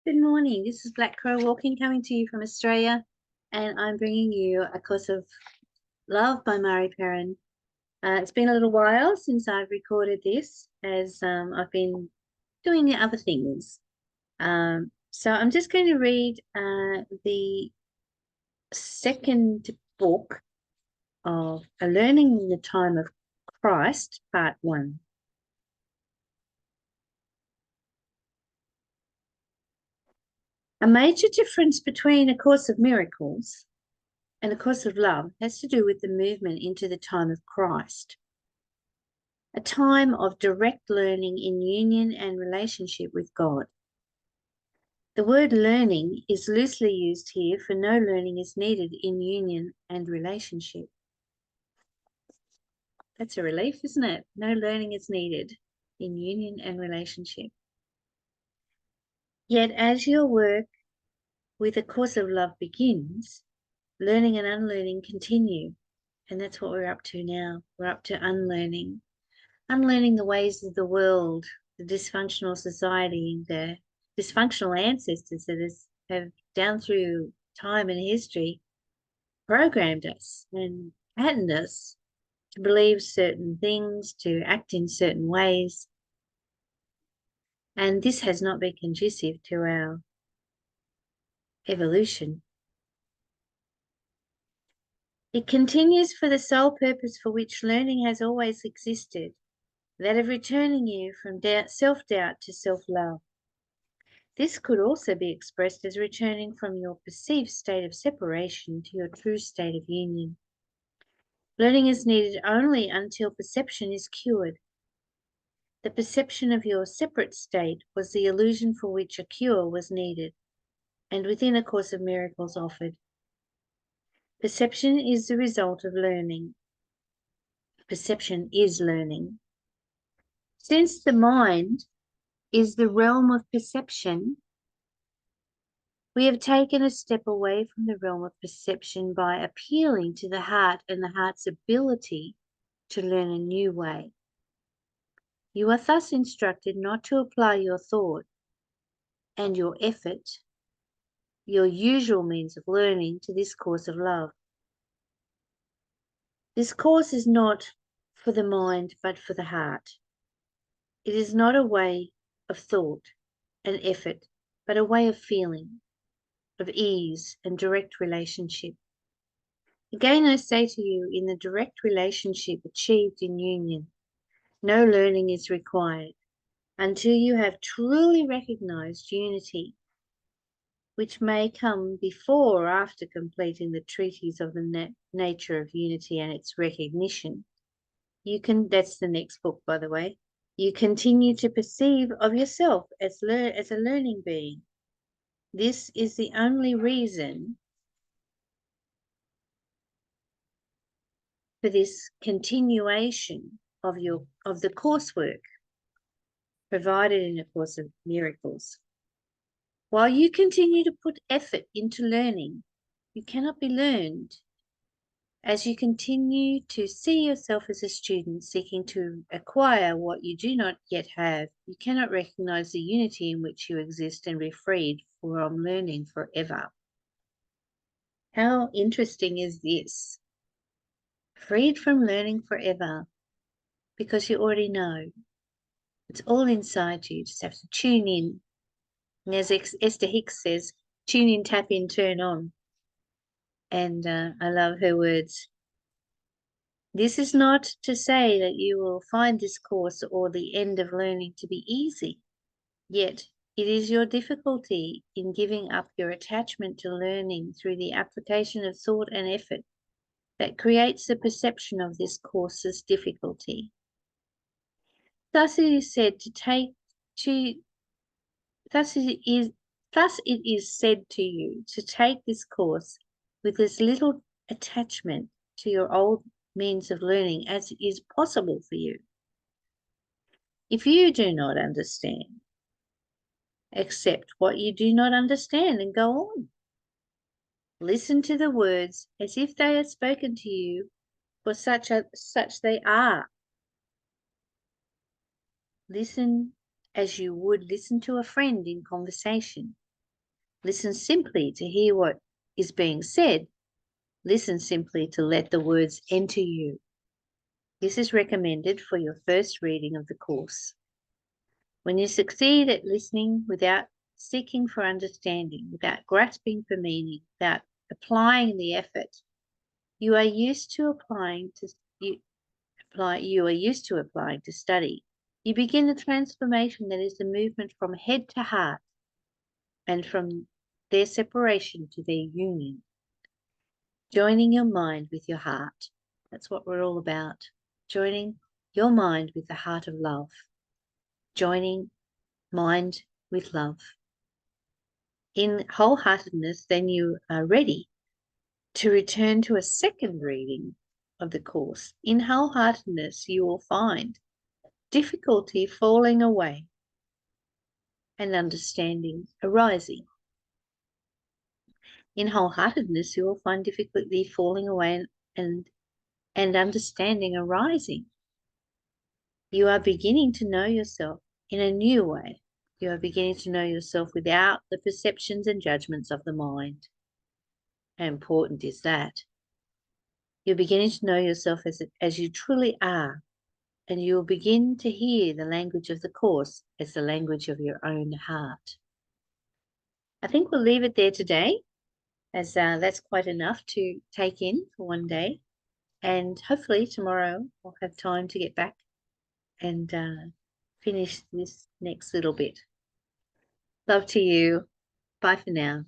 Good morning. This is Black Crow Walking coming to you from Australia, and I'm bringing you A Course of Love by Mari Perron. It's been a little while since I've recorded this, as I've been doing other things. So I'm just going to read the second book of Unlearning in the Time of Christ, Part 1. A major difference between A Course of Miracles and A Course of Love has to do with the movement into the time of Christ, a time of direct learning in union and relationship with God. The word learning is loosely used here, for no learning is needed in union and relationship. That's a relief, isn't it? No learning is needed in union and relationship. Yet as your work with A Course of Love begins, learning and unlearning continue. And that's what we're up to now. We're up to unlearning the ways of the world, the dysfunctional society, the dysfunctional ancestors that have down through time and history programmed us and patterned us to believe certain things, to act in certain ways. And this has not been conducive to our evolution. It continues for the sole purpose for which learning has always existed, that of returning you from self-doubt to self-love. This could also be expressed as returning from your perceived state of separation to your true state of union. Learning is needed only until perception is cured. The perception of your separate state was the illusion for which a cure was needed, and within A Course of Miracles offered. Perception is the result of learning. Perception is learning. Since the mind is the realm of perception, we have taken a step away from the realm of perception by appealing to the heart and the heart's ability to learn a new way. You are thus instructed not to apply your thought and your effort, your usual means of learning, to this course of love. This course is not for the mind, but for the heart. It is not a way of thought and effort, but a way of feeling, of ease and direct relationship. Again, I say to you, in the direct relationship achieved in union, no learning is required until you have truly recognized unity, which may come before or after completing the treatise of the nature of unity and its recognition. That's the next book, by the way. You continue to perceive of yourself as a learning being. This is the only reason for this continuation of the coursework provided in A Course of Miracles. While you continue to put effort into learning, you cannot be learned. As you continue to see yourself as a student seeking to acquire what you do not yet have, you cannot recognize the unity in which you exist and be freed from learning forever. How interesting is this? Freed from learning forever, because you already know. It's all inside you. You just have to tune in. And as Esther Hicks says, tune in, tap in, turn on. And I love her words. This is not to say that you will find this course or the end of learning to be easy. Yet it is your difficulty in giving up your attachment to learning through the application of thought and effort that creates the perception of this course's difficulty. Thus it is said to you to take this course with as little attachment to your old means of learning as is possible for you. If you do not understand, accept what you do not understand and go on. Listen to the words as if they are spoken to you, for such they are. Listen as you would listen to a friend in conversation. Listen simply to hear what is being said. Listen simply to let the words enter you. This is recommended for your first reading of the course. When you succeed at listening without seeking for understanding, without grasping for meaning, without applying the effort, you are used to applying to study. You begin the transformation that is the movement from head to heart and from their separation to their union. Joining your mind with your heart. That's what we're all about. Joining your mind with the heart of love. Joining mind with love. In wholeheartedness, then you are ready to return to a second reading of the course. In wholeheartedness, you will find difficulty falling away and understanding arising. In wholeheartedness, you will find difficulty falling away and understanding arising. You are beginning to know yourself in a new way. You are beginning to know yourself without the perceptions and judgments of the mind. How important is that? You're beginning to know yourself as you truly are, and you will begin to hear the language of the course as the language of your own heart. I think we'll leave it there today, as that's quite enough to take in for one day. And hopefully tomorrow I'll have time to get back and finish this next little bit. Love to you. Bye for now.